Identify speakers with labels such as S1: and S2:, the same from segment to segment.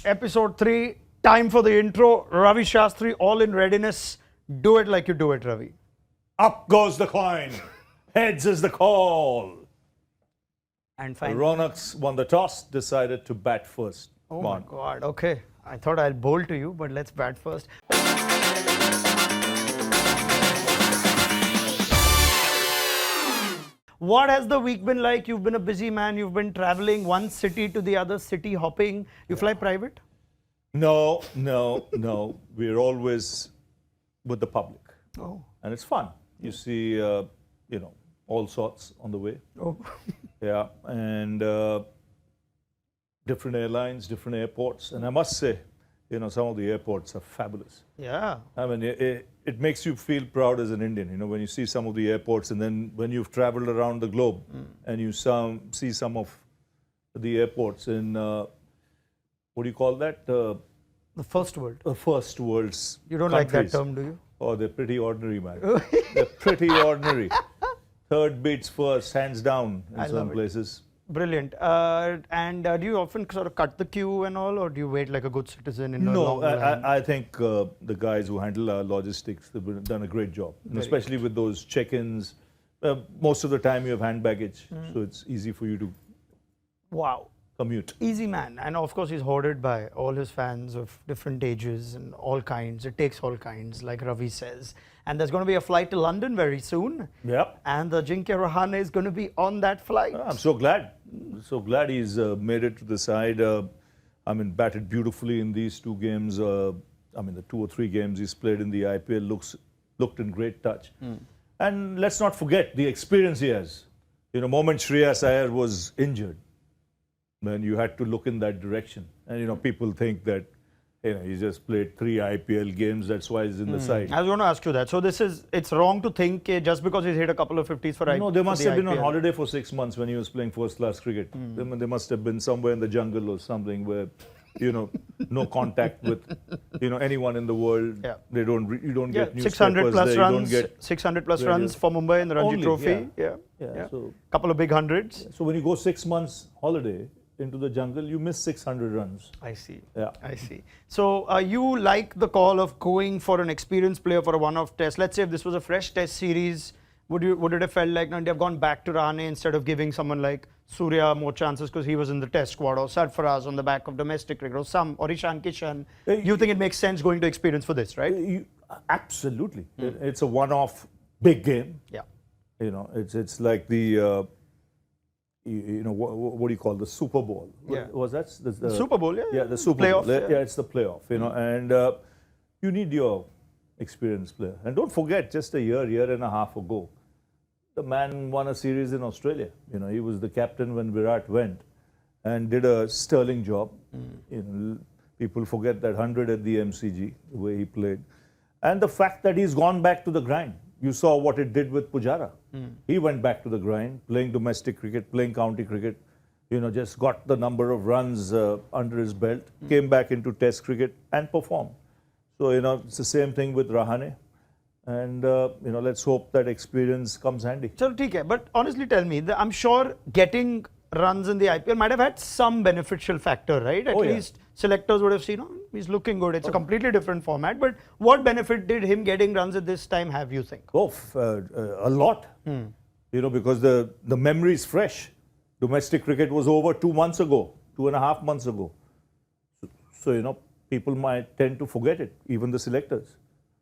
S1: episode 3. Time for the intro. Ravi Shastri, all in readiness. Do it like you do it, Ravi.
S2: Up goes the coin. Heads is the call.
S1: And finally,
S2: Raunak won the toss, decided to bat first.
S1: oh my God. Okay. I thought I'll bowl to you, but let's bat first. What has the week been like? You've been a busy man. You've been traveling one city to the other city, hopping. You fly private?
S2: No. We're always with the public.
S1: Oh.
S2: And it's fun. You see, all sorts on the way.
S1: Oh.
S2: Yeah. And different airlines, different airports. And I must say, some of the airports are fabulous.
S1: Yeah.
S2: I mean, it makes you feel proud as an Indian, when you see some of the airports, and then when you've traveled around the globe and you see some of the airports in, what do you call that?
S1: The first world.
S2: The first world's
S1: You don't
S2: countries.
S1: like that term, do you?
S2: Oh, they're pretty ordinary, man. They're pretty ordinary. Third beats first, hands down in some places.
S1: Brilliant. And do you often sort of cut the queue and all, or do you wait like a good citizen in a long line?
S2: I think the guys who handle our logistics, they've done a great job. And especially with those check-ins. Most of the time you have hand baggage, so it's easy for you to commute.
S1: Easy man. And of course he's hoarded by all his fans of different ages and all kinds. It takes all kinds, like Ravi says. And there's going to be a flight to London very soon.
S2: Yep.
S1: And the Ajinkya Rahane is going to be on that flight.
S2: I'm so glad. So glad he's made it to the side. Batted beautifully in these two games. The 2 or 3 games he's played in the IPL looked in great touch. And let's not forget the experience he has. Moment Shreyas Iyer was injured, then you had to look in that direction. And people think that he just played 3 IPL games, that's why he's in the side.
S1: I was going to ask you that. So it's wrong to think just because he's hit a couple of 50s for IPL.
S2: No, they must have been on holiday for 6 months when he was playing first-class cricket. They must have been somewhere in the jungle or something where, no contact with, anyone in the world.
S1: Yeah.
S2: You don't get newspapers
S1: 600 plus
S2: there,
S1: runs. 600 plus runs for Mumbai in the Ranji Trophy. Yeah.
S2: So
S1: couple of big hundreds.
S2: So when you go 6 months holiday into the jungle, you miss 600 runs.
S1: I see.
S2: Yeah.
S1: I see. So you like the call of going for an experienced player for a one-off test. Let's say if this was a fresh test series, would it have felt like, no, they have gone back to Rahane instead of giving someone like Surya more chances because he was in the test squad, or Sarfaraz on the back of domestic cricket, or Ishan Kishan? You think it makes sense going to experience for this, right?
S2: Absolutely. It's a one-off big game.
S1: Yeah.
S2: It's like the what do you call the Super Bowl?
S1: Yeah.
S2: Was that the
S1: Super Bowl? Yeah.
S2: Yeah, the Super
S1: Playoff,
S2: Bowl. Yeah, it's the playoff. And you need your experienced player. And don't forget, just a year and a half ago, the man won a series in Australia. He was the captain when Virat went and did a sterling job. People forget that 100 at the MCG, the way he played. And the fact that he's gone back to the grind. You saw what it did with Pujara. He went back to the grind, playing domestic cricket, playing county cricket, just got the number of runs under his belt, came back into test cricket and performed. So, it's the same thing with Rahane. And, let's hope that experience comes handy.
S1: So, okay. But honestly tell me, I'm sure getting runs in the IPL might have had some beneficial factor, right? At least selectors would have seen, he's looking good. It's a completely different format. But what benefit did him getting runs at this time have, you think?
S2: Oh, a lot. Because the memory is fresh. Domestic cricket was over 2 months ago, 2.5 months ago. So, people might tend to forget it, even the selectors.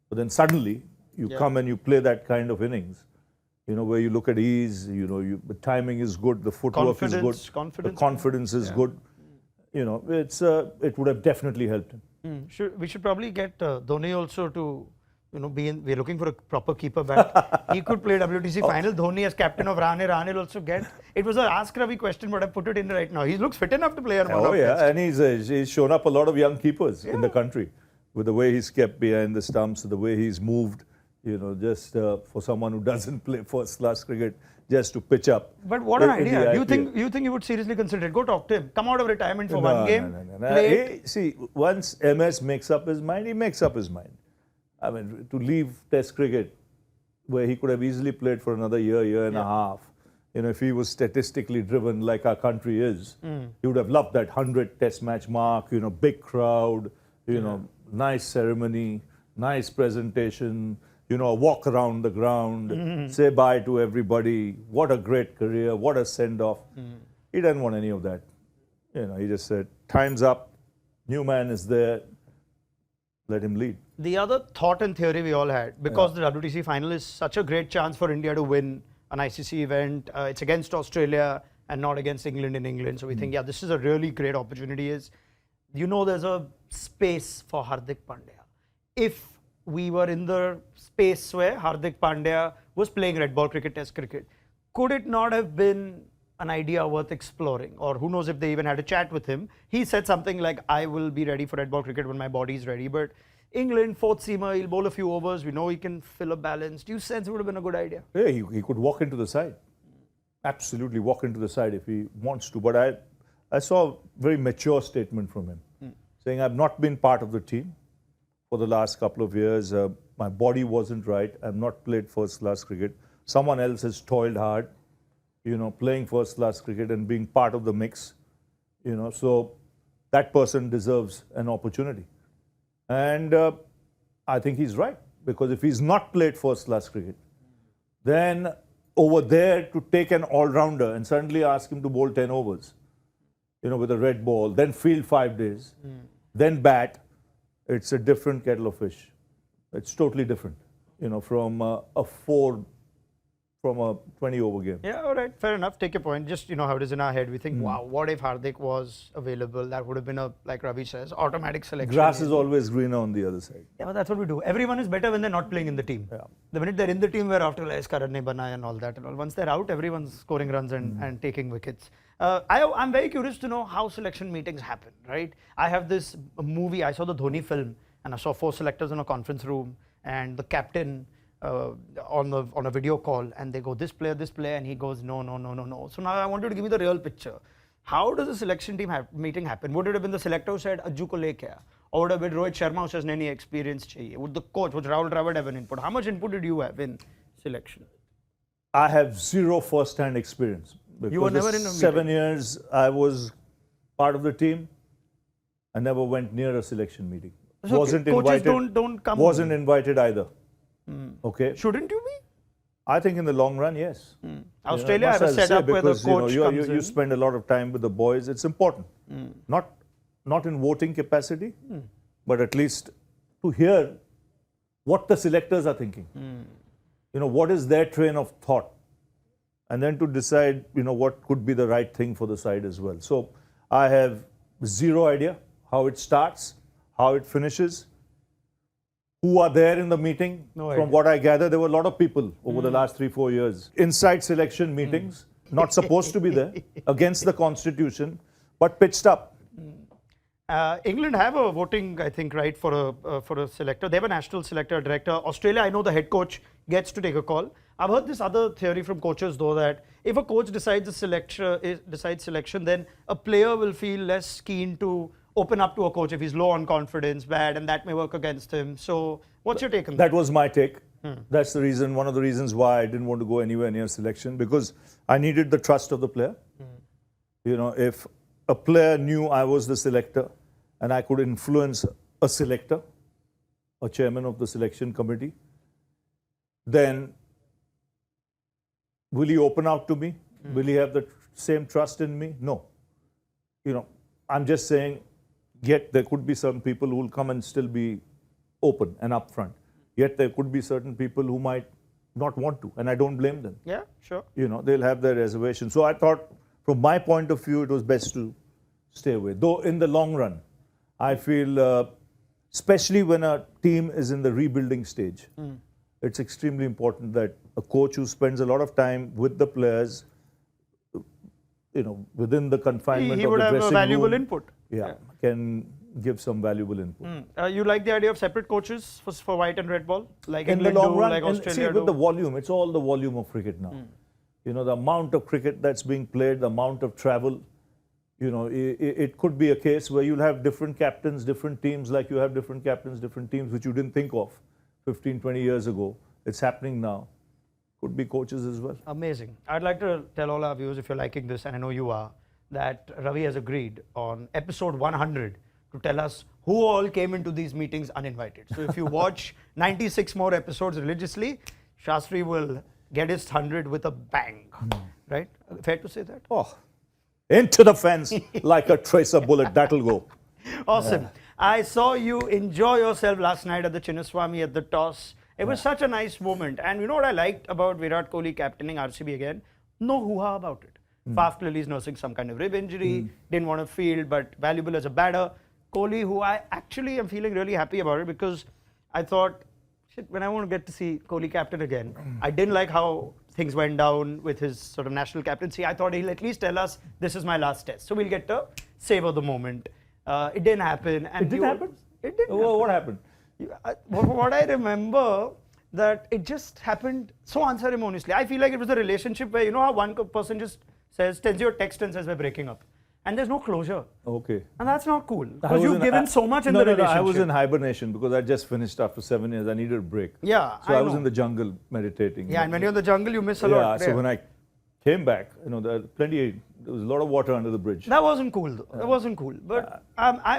S2: But then suddenly, you come and you play that kind of innings. Where you look at ease, the timing is good, the footwork is good, the confidence is good. It would have definitely helped him.
S1: We should probably get Dhoni also to, we're looking for a proper keeper back. He could play WTC final. Dhoni as captain of Rahane will also get. It was a Ask Ravi question, but I put it in right now. He looks fit enough to play on one of test.
S2: And he's shown up a lot of young keepers in the country with the way he's kept behind the stumps, the way he's moved. Just for someone who doesn't play first-class cricket, just to pitch up.
S1: But what an idea! You think you would seriously consider it? Go talk to him. Come out of retirement for one game.
S2: No. See, once MS makes up his mind, he makes up his mind. To leave Test cricket, where he could have easily played for another year and a half, if he was statistically driven like our country is, he would have loved that 100 test match mark, big crowd, nice ceremony, nice presentation, a walk around the ground, say bye to everybody. What a great career, what a send-off. He didn't want any of that. He just said, time's up, new man is there, let him lead.
S1: The other thought and theory we all had, because the WTC final is such a great chance for India to win an ICC event, it's against Australia and not against England in England. So we think, yeah, this is a really great opportunity. There's a space for Hardik Pandya. If we were in the space where Hardik Pandya was playing red ball cricket, test cricket, could it not have been an idea worth exploring? Or who knows if they even had a chat with him. He said something like, I will be ready for red ball cricket when my body is ready. But England, fourth seamer, he'll bowl a few overs. We know he can fill a balance. Do you sense it would have been a good idea?
S2: Yeah, he could walk into the side. Absolutely walk into the side if he wants to. But I saw a very mature statement from him, saying, I've not been part of the team for the last couple of years. My body wasn't right. I've not played first-class cricket. Someone else has toiled hard, playing first-class cricket and being part of the mix. So that person deserves an opportunity. And I think he's right, because if he's not played first-class cricket, then over there to take an all-rounder and suddenly ask him to bowl 10 overs, with a red ball, then field 5 days, then bat, it's a different kettle of fish. It's totally different, from a 20-over game.
S1: Yeah, all right, fair enough. Take your point. Just, how it is in our head. We think, wow, what if Hardik was available? That would have been like Ravi says, automatic selection.
S2: Grass is always greener on the other side.
S1: Yeah, but that's what we do. Everyone is better when they're not playing in the team. Yeah. The minute they're in the team, we're after like Karan ne banaya and all that. And all. Once they're out, everyone's scoring runs and taking wickets. I'm very curious to know how selection meetings happen, right? I have this movie, I saw the Dhoni film, and I saw 4 selectors in a conference room, and the captain on a video call, and they go, this player, and he goes, no. So now I want you to give me the real picture. How does a selection team meeting happen? Would it have been the selector who said, Ajju ko le kya? Or would it have been Rohit Sharma who says, any experience chahiye? Would the coach, would Rahul Dravid have an input? How much input did you have in selection?
S2: I have zero first-hand experience.
S1: You were never in a meeting?
S2: 7 years I was part of the team. I never went near a selection meeting.
S1: So
S2: wasn't
S1: coaches
S2: invited.
S1: Don't come.
S2: Wasn't invited either. Okay.
S1: Shouldn't you be?
S2: I think in the long run, yes.
S1: Australia have a setup where the coach comes
S2: you spend a lot of time with the boys. It's important. Not in voting capacity, but at least to hear what the selectors are thinking. What is their train of thought? And then to decide, what could be the right thing for the side as well. So I have zero idea how it starts, how it finishes, who are there in the meeting. From what I gather, there were a lot of people over the last 3-4 years. Inside selection meetings, not supposed to be there, against the constitution, but pitched up.
S1: England have a voting, I think, right, for a selector. They have a national selector director. Australia, I know the head coach gets to take a call. I've heard this other theory from coaches, though, that if a coach decides selection, then a player will feel less keen to open up to a coach if he's low on confidence, bad, and that may work against him. So what's your take on that?
S2: That was my take. That's the reason, one of the reasons why I didn't want to go anywhere near selection, because I needed the trust of the player. If a player knew I was the selector and I could influence a selector, a chairman of the selection committee, then will he open out to me? Will he have the same trust in me? No. I'm just saying, yet there could be some people who will come and still be open and upfront. Yet there could be certain people who might not want to, and I don't blame them.
S1: Yeah, sure.
S2: They'll have their reservations. So I thought, from my point of view, it was best to stay away. Though in the long run, I feel, especially when a team is in the rebuilding stage, it's extremely important that a coach who spends a lot of time with the players, within the confinement
S1: he
S2: of
S1: would
S2: the
S1: have
S2: dressing
S1: a valuable
S2: room,
S1: input.
S2: Can give some valuable input.
S1: You like the idea of separate coaches for white and red ball? Like
S2: in
S1: England
S2: the long
S1: do,
S2: run,
S1: like
S2: and
S1: Australia
S2: see, with the volume, it's all the volume of cricket now. The amount of cricket that's being played, the amount of travel, it could be a case where you'll have different captains, different teams, like you have different captains, different teams, which you didn't think of 15, 20 years ago. It's happening now. could be coaches as well.
S1: Amazing. I'd like to tell all our viewers, if you're liking this, and I know you are, that Ravi has agreed on episode 100 to tell us who all came into these meetings uninvited. So if you watch 96 more episodes religiously, Shastri will get his 100 with a bang. Right? Fair to say that?
S2: Oh, into the fence like a tracer bullet. That'll go.
S1: Awesome. I saw you enjoy yourself last night at the Chinnaswamy at the toss. It was such a nice moment. And you know what I liked about Virat Kohli captaining RCB again? No hoo-ha about it. Faf clearly is nursing some kind of rib injury, didn't want to field, but valuable as a batter. Kohli, who I actually am feeling really happy about it, because I thought, shit, when I want to get to see Kohli captain again, I didn't like how things went down with his sort of national captaincy. I thought he'll at least tell us, this is my last test. So we'll get to savor the moment. It didn't happen. And
S2: It didn't happen?
S1: It didn't
S2: Well,
S1: happen.
S2: what happened?
S1: What I remember, that it just happened so unceremoniously. I feel like it was a relationship where, you know how one person just sends you a text and says we're breaking up. And there's no closure.
S2: Okay.
S1: And that's not cool.
S2: I
S1: Because
S2: was
S1: you've
S2: in-
S1: given
S2: I-
S1: so much in
S2: no,
S1: the
S2: no,
S1: relationship.
S2: No, I was in hibernation because I just finished after 7 years. I needed a break.
S1: Yeah,
S2: So I was
S1: know.
S2: in the jungle meditating.
S1: Yeah, and when you're in the jungle, you miss a
S2: Yeah,
S1: lot.
S2: so when I came back, there was a lot of water under the bridge.
S1: That wasn't cool, though. That wasn't cool. But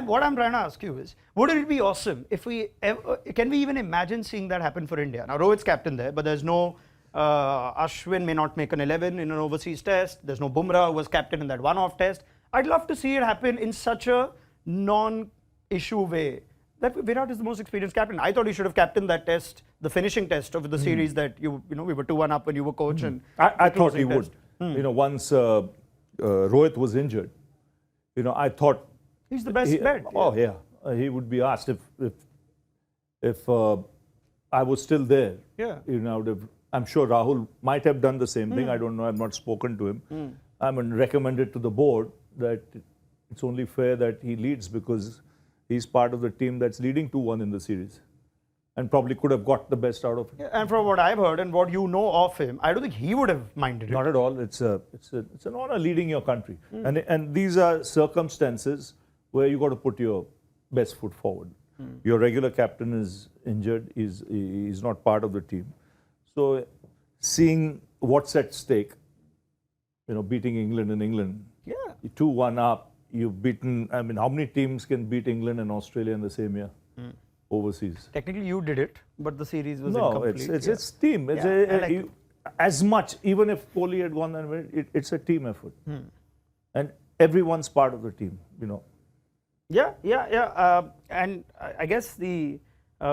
S1: what I'm trying to ask you is, wouldn't it be awesome if can we even imagine seeing that happen for India? Now, Rohit's captain there, but there's no, Ashwin may not make an 11 in an overseas test. There's no Bumrah, who was captain in that one-off test. I'd love to see it happen in such a non-issue way. That Virat is the most experienced captain. I thought he should have captained that test, the finishing test of the series that you know we were 2-1 up when you were coach. And
S2: I
S1: the
S2: thought he
S1: closing
S2: would.
S1: test.
S2: Once Rohit was injured, I thought
S1: He's the best bet.
S2: Oh yeah, he would be asked if I was still there.
S1: Yeah.
S2: I'm sure Rahul might have done the same thing. I don't know. I've not spoken to him. Recommended to the board that it's only fair that he leads because he's part of the team that's leading 2-1 in the series, and probably could have got the best out of it.
S1: Yeah, and from what I've heard and what you know of him, I don't think he would have minded it.
S2: Not at all. It's an honor leading your country, and these are circumstances where you got to put your best foot forward. Your regular captain is injured. He's not part of the team. So seeing what's at stake, beating England in England, 2-1 up. You've beaten. How many teams can beat England and Australia in the same year overseas?
S1: Technically, you did it, but the series was
S2: No,
S1: incomplete.
S2: it's team. It's
S1: Yeah, I like it.
S2: as much, even if Kohli had won, it's a team effort, and everyone's part of the team.
S1: Yeah. And I guess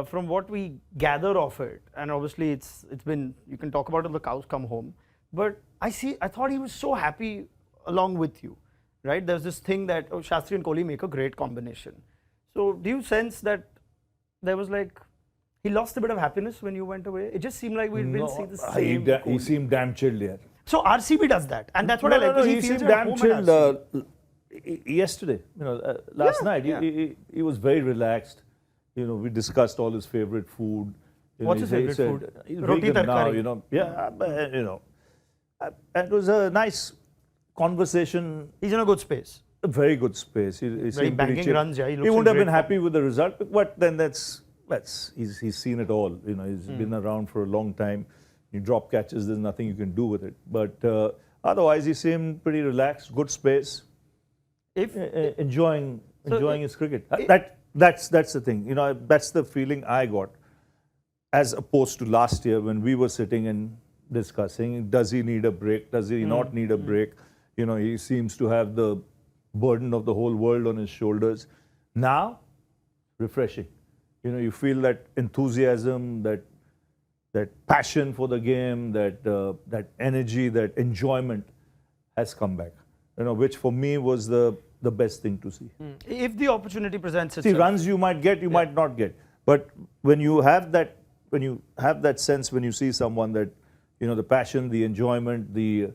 S1: from what we gather of it, and obviously it's been, you can talk about it till the cows come home, but I thought he was so happy along with you, right? There's this thing that Shastri and Kohli make a great combination. So do you sense that there was he lost a bit of happiness when you went away? It just seemed like we didn't see the same.
S2: He
S1: Kohli.
S2: seemed damn chilled there.
S1: So RCB does that, and that's what I like. because
S2: He
S1: feels
S2: seemed
S1: at
S2: damn
S1: home at
S2: chilled
S1: RCB.
S2: yesterday. Last
S1: Yeah,
S2: night
S1: yeah.
S2: he was very relaxed. We discussed all his favorite food.
S1: What's his
S2: he
S1: favorite
S2: said,
S1: food?
S2: He's
S1: Roti
S2: vegan now.
S1: tarkari.
S2: And it was a nice conversation.
S1: He's in a good space.
S2: A very good space. He
S1: Very
S2: seemed pretty
S1: banging
S2: chill.
S1: runs. Yeah, he
S2: He
S1: looks in
S2: wouldn't have
S1: great
S2: been
S1: form.
S2: happy with the result, but then he's seen it all. He's been around for a long time. You drop catches, there's nothing you can do with it. But otherwise, he seemed pretty relaxed, good space, enjoying his cricket. That's the thing. That's the feeling I got, as opposed to last year when we were sitting and discussing, does he need a break? Does he not need a break? He seems to have the burden of the whole world on his shoulders. Now, refreshing. You feel that enthusiasm, that passion for the game, that energy, that enjoyment has come back. Which for me was the best thing to see.
S1: If the opportunity presents
S2: See,
S1: itself.
S2: runs you might get, you might not get. But when you have that sense, when you see someone that, the passion, the enjoyment, the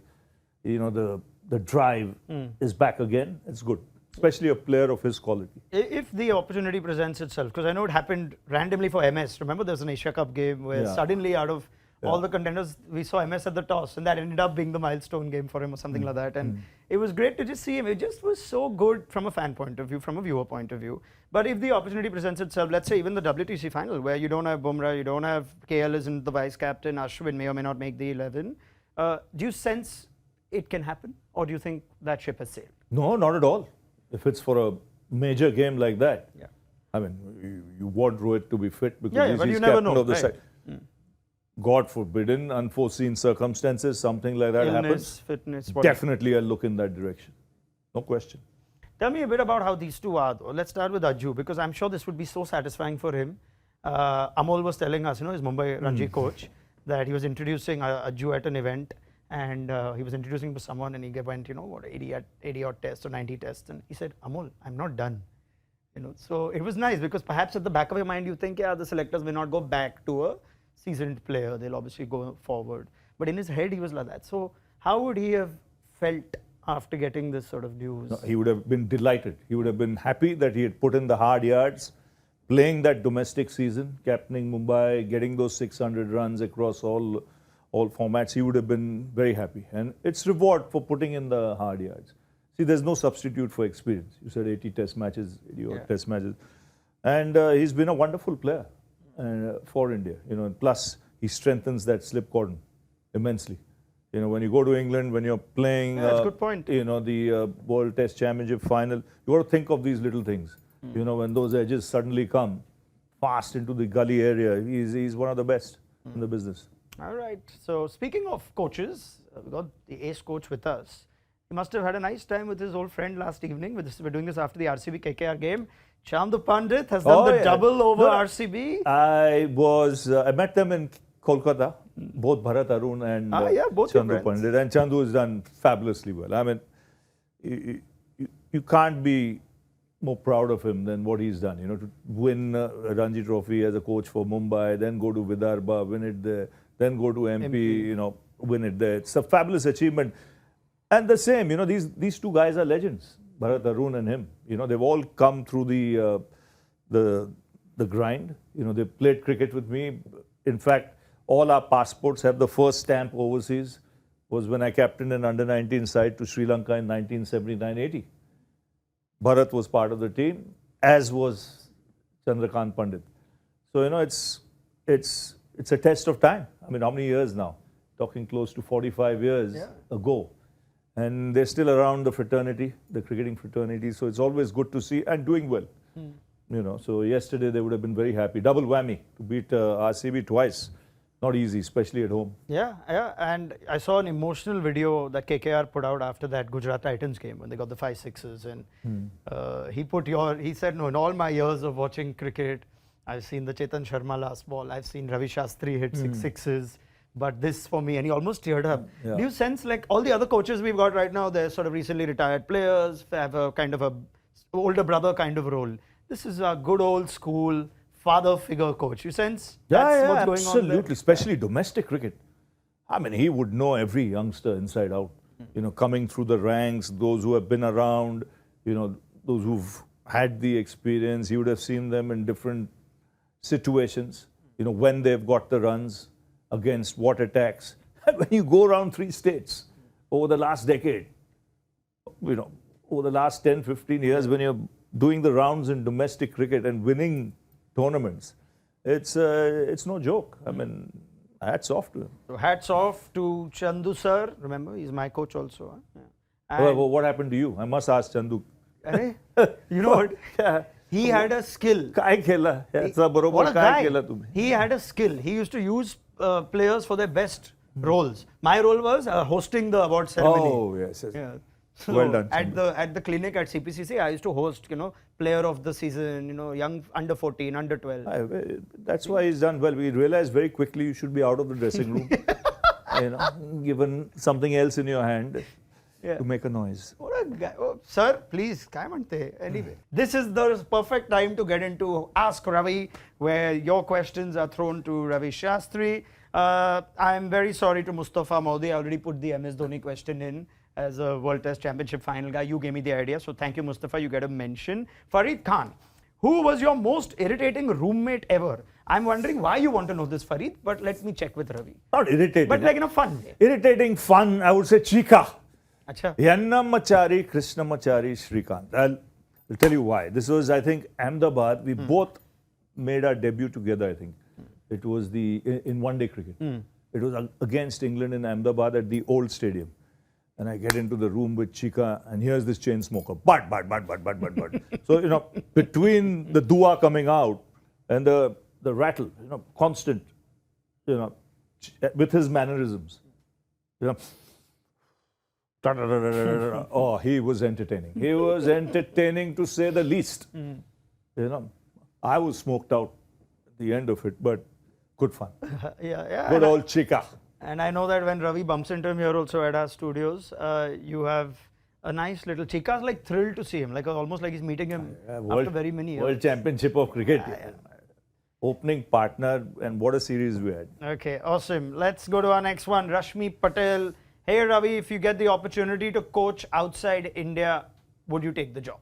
S2: drive is back again, it's good. Especially a player of his quality.
S1: If the opportunity presents itself, because I know it happened randomly for MS. Remember, there's an Asia Cup game where
S2: Yeah.
S1: suddenly out of all the contenders, we saw MS at the toss, and that ended up being the milestone game for him or something like that. And it was great to just see him. It just was so good from a fan point of view, from a viewer point of view. But if the opportunity presents itself, let's say even the WTC final, where you don't have Bumrah, you don't have KL isn't the vice captain, Ashwin may or may not make the 11. Do you sense it can happen, or do you think that ship has sailed?
S2: No, not at all. If it's for a major game like that,
S1: Yeah.
S2: I mean, you want Rohit to be fit because
S1: Yeah, but
S2: he's
S1: you never
S2: captain
S1: know,
S2: of the
S1: right.
S2: side. God forbidden, unforeseen circumstances, something like that happens.
S1: Illness, fitness, whatever.
S2: Definitely, I'll look in that direction. No question.
S1: Tell me a bit about how these two are, though. Let's start with Ajju, because I'm sure this would be so satisfying for him. Amol was telling us, his Mumbai Ranji coach, that he was introducing Ajju at an event, and he was introducing to someone, and he went, 80 odd tests or 90 tests, and he said, Amol, I'm not done. So it was nice, because perhaps at the back of your mind you think, the selectors may not go back to a seasoned player, they'll obviously go forward. But in his head he was like that. So how would he have felt after getting this sort of news?
S2: No, he would have been delighted. He would have been happy that he had put in the hard yards, playing that domestic season, captaining Mumbai, getting those 600 runs across all formats. He would have been very happy. And it's reward for putting in the hard yards. See, there's no substitute for experience. You said 80 test matches, 80 odd test matches. And he's been a wonderful player for India. Plus, he strengthens that slip cordon immensely. When you go to England, when you're playing
S1: that's a good point.
S2: the World Test Championship final, you got to think of these little things. When those edges suddenly come fast into the gully area, he's one of the best in the business.
S1: All right. So speaking of coaches, we got the ace coach with us. He must have had a nice time with his old friend last evening. We're doing this after the RCB KKR game. Chandu Pandit has done the double over RCB.
S2: I met them in Kolkata, both Bharat Arun and
S1: both your
S2: Chandu
S1: friends.
S2: Pandit. And Chandu has done fabulously well. I mean, you can't be more proud of him than what he's done. To win a Ranji Trophy as a coach for Mumbai, then go to Vidarbha, win it there, then go to MP, win it there. It's a fabulous achievement. And the same, these two guys are legends, Bharat Arun and him. They've all come through the grind. They played cricket with me. In fact, all our passports have the first stamp overseas. Was when I captained an under-19 side to Sri Lanka in 1979-80. Bharat was part of the team, as was Chandrakant Pandit. So it's a test of time. I mean, how many years now? Talking close to 45 years ago. And they're still around the fraternity, the cricketing fraternity. So it's always good to see and doing well. So yesterday they would have been very happy. Double whammy to beat RCB twice. Not easy, especially at home.
S1: Yeah. And I saw an emotional video that KKR put out after that Gujarat Titans game when they got the 5 sixes. And he said, no, in all my years of watching cricket, I've seen the Chetan Sharma last ball. I've seen Ravi Shastri hit 6 sixes. But this for me, and he almost teared up.
S2: Yeah.
S1: Do you sense like all the other coaches we've got right now, they're sort of recently retired players, have a kind of a older brother kind of role. This is a good old school father figure coach. You sense that's what's going on there?
S2: Absolutely, especially domestic cricket. I mean, he would know every youngster inside out. Coming through the ranks, those who have been around, those who've had the experience. He would have seen them in different situations, when they've got the runs, against what attacks. And when you go around 3 states over the last decade, over the last 10, 15 years, when you're doing the rounds in domestic cricket and winning tournaments, it's no joke. I mean, hats off to him.
S1: So hats off to Chandu sir. Remember, he's my coach also. Huh?
S2: Well, what happened to you? I must ask Chandu.
S1: You know what? He had a skill.
S2: Kai khela.
S1: What a guy. He had a skill. He used to use players for their best roles. My role was hosting the award ceremony.
S2: Oh, yes.
S1: Yeah. So
S2: Well done,
S1: at the clinic at CPCC, I used to host, player of the season, young under 14, under 12.
S2: That's why he's done well. We realized very quickly you should be out of the dressing room, given something else in your hand to make a noise.
S1: What a guy. Oh, sir, please, anyway. This is the perfect time to get into Ask Ravi, where your questions are thrown to Ravi Shastri. I'm very sorry to Mustafa Modi. I already put the MS Dhoni question in as a World Test Championship final guy. You gave me the idea. So thank you, Mustafa. You get a mention. Farid Khan, who was your most irritating roommate ever? I'm wondering why you want to know this, Farid, but let me check with Ravi.
S2: Not irritating.
S1: But like in a fun way.
S2: Irritating, fun, I would say Chika.
S1: Acha.
S2: Yannamachari, Krishnamachari, Shrikant. I'll tell you why. This was, I think, Ahmedabad. We both made our debut together, I think. It was in one-day cricket. It was against England in Ahmedabad at the old stadium. And I get into the room with Chika, and here's this chain smoker. But. So, you know, between the dua coming out and the rattle, you know, constant, you know, with his mannerisms, you know. Oh, he was entertaining. He was entertaining to say the least. You know, I was smoked out at the end of it, but good fun.
S1: Yeah.
S2: Good old Chika.
S1: And I know that when Ravi bumps into him here also at our studios, you have a nice little Chika's like thrilled to see him, like almost like he's meeting him after very many years.
S2: World Championship of Cricket. Opening partner, and what a series we had.
S1: Okay, awesome. Let's go to our next one. Rashmi Patel. Hey Ravi, if you get the opportunity to coach outside India, would you take the job?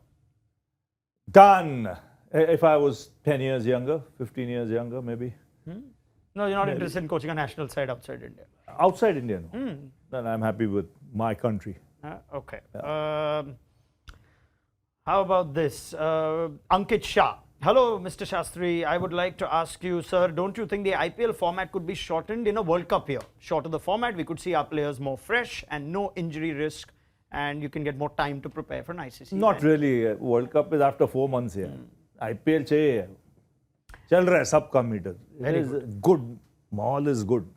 S2: Done. If I was 10 years younger, 15 years younger, maybe.
S1: No, you're not interested in coaching a national side outside India.
S2: Outside India, no. Then I'm happy with my country.
S1: Okay. How about this? Ankit Shah. Hello, Mr. Shastri. I would like to ask you, sir, don't you think the IPL format could be shortened in a World Cup year? Shorter the format, we could see our players more fresh and no injury risk, and you can get more time to prepare for an ICC.
S2: Not really. World Cup is after 4 months here. IPL chahiye. Chal raha hai sabka meter. It is good. Mahal is good.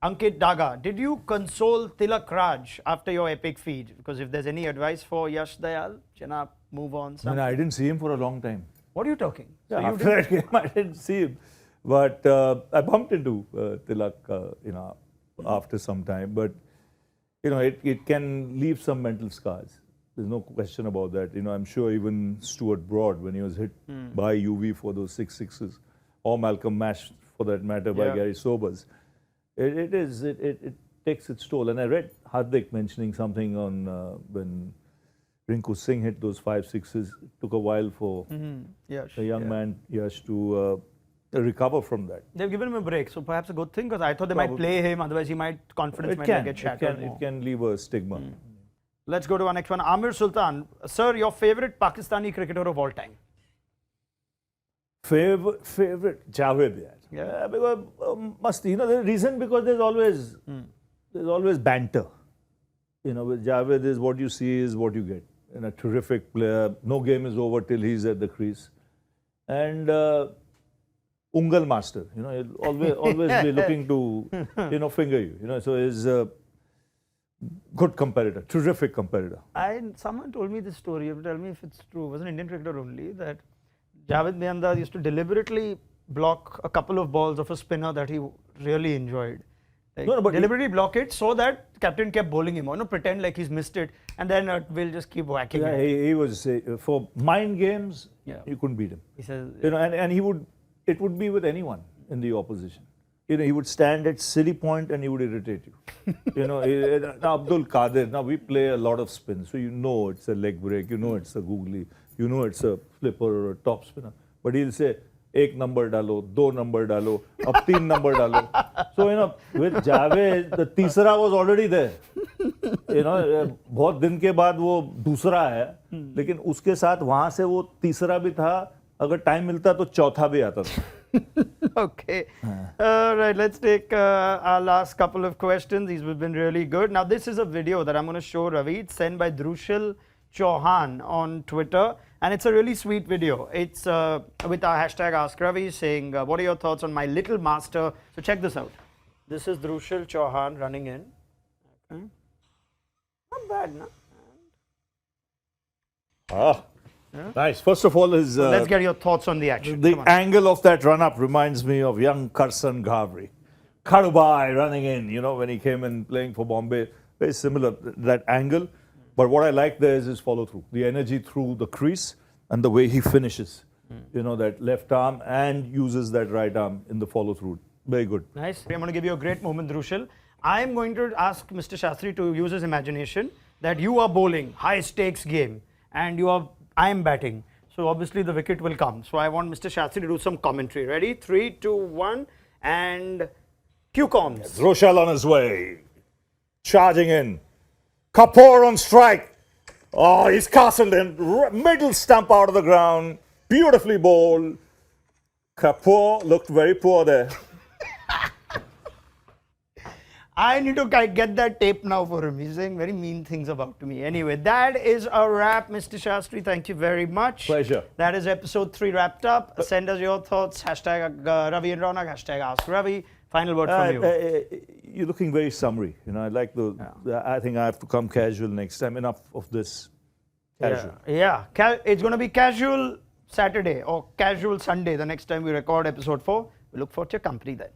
S1: Ankit Daga, did you console Tilak Raj after your epic feat? Because if there's any advice for Yash Dayal, Janab, move on.
S2: Man, I didn't see him for a long time.
S1: What are you talking?
S2: Yeah, after that game, I didn't see him. But I bumped into Tilak, you know, after some time. But, you know, it can leave some mental scars. There's no question about that. You know, I'm sure even Stuart Broad, when he was hit by UV for those 6 sixes, or Malcolm Mash, for that matter, by Gary Sobers, it takes its toll. And I read Hardik mentioning something on when Rinku Singh hit those 5 sixes. It took a while for a young man, Yash, to recover from that.
S1: They've given him a break, so perhaps a good thing, because I thought they might play him, otherwise confidence might get shattered.
S2: It can leave a stigma.
S1: Let's go to our next one. Amir Sultan. Sir, your favorite Pakistani cricketer of all time?
S2: Favorite Javed, yeah. Because must, you know, the reason, because there's always banter. You know, with Javed is what you see is what you get. And a terrific player. No game is over till he's at the crease. And Ungal master. You know, he'll always be looking to, you know, finger you. You know, so he's a good competitor, terrific competitor.
S1: Someone told me this story. You have to tell me if it's true. It was an Indian cricketer only, that Javed Miandar used to deliberately block a couple of balls of a spinner that he really enjoyed. Like, no, but deliberately block it so that captain kept bowling him, or pretend like he's missed it, and then we'll just keep whacking him.
S2: He was for mind games. You couldn't beat him.
S1: He says,
S2: you know, and he would. It would be with anyone in the opposition. You know, he would stand at silly point and he would irritate you. You know, now Abdul Qadir. Now we play a lot of spin, so you know it's a leg break. You know it's a googly. You know it's a flipper or a top spinner. But he'll say, 1 number dalo, 2 number dalo, ab 3 number dalo. So, you know, with Javed, the तीसरा was already there. You know, बहुत दिन के बाद वो दूसरा है, लेकिन उसके साथ वहाँ से वो तीसरा भी था. अगर टाइम मिलता तो चौथा भी आता था.
S1: Okay. Right, let's take our last couple of questions. These have been really good. Now, this is a video that I'm going to show Ravi. It's sent by Drushil Chauhan on Twitter. And it's a really sweet video. It's with our hashtag Ask Ravi, saying, what are your thoughts on my little master? So check this out. This is Drushil Chauhan running in. Okay. Not bad, no?
S2: Nice. First of all,
S1: so let's get your thoughts on the action.
S2: The angle of that run-up reminds me of young Karsan Ghavri. Karubai running in, you know, when he came in playing for Bombay. Very similar, that angle. But what I like there is his follow-through. The energy through the crease and the way he finishes. You know, that left arm and uses that right arm in the follow-through. Very good.
S1: Nice. I'm going to give you a great moment, Drushil. I'm going to ask Mr. Shastri to use his imagination that you are bowling, high-stakes game, and I am batting. So obviously the wicket will come. So I want Mr. Shastri to do some commentary. Ready? 3, 2, 1, and cue comms.
S2: Rochelle on his way. Charging in. Kapoor on strike. Oh, he's castled in. Middle stump out of the ground. Beautifully bowled. Kapoor looked very poor there.
S1: I need to get that tape now for him. He's saying very mean things about me. Anyway, that is a wrap, Mr. Shastri. Thank you very much.
S2: Pleasure.
S1: That is episode 3 wrapped up. Send us your thoughts. Hashtag Ravi and Raunak. Hashtag Ask Ravi. Final word from you.
S2: You're looking very summary. You know, I like I think I have to come casual next time. Enough of this. Casual.
S1: Yeah. It's going to be casual Saturday or casual Sunday the next time we record episode 4. We look forward to your company then.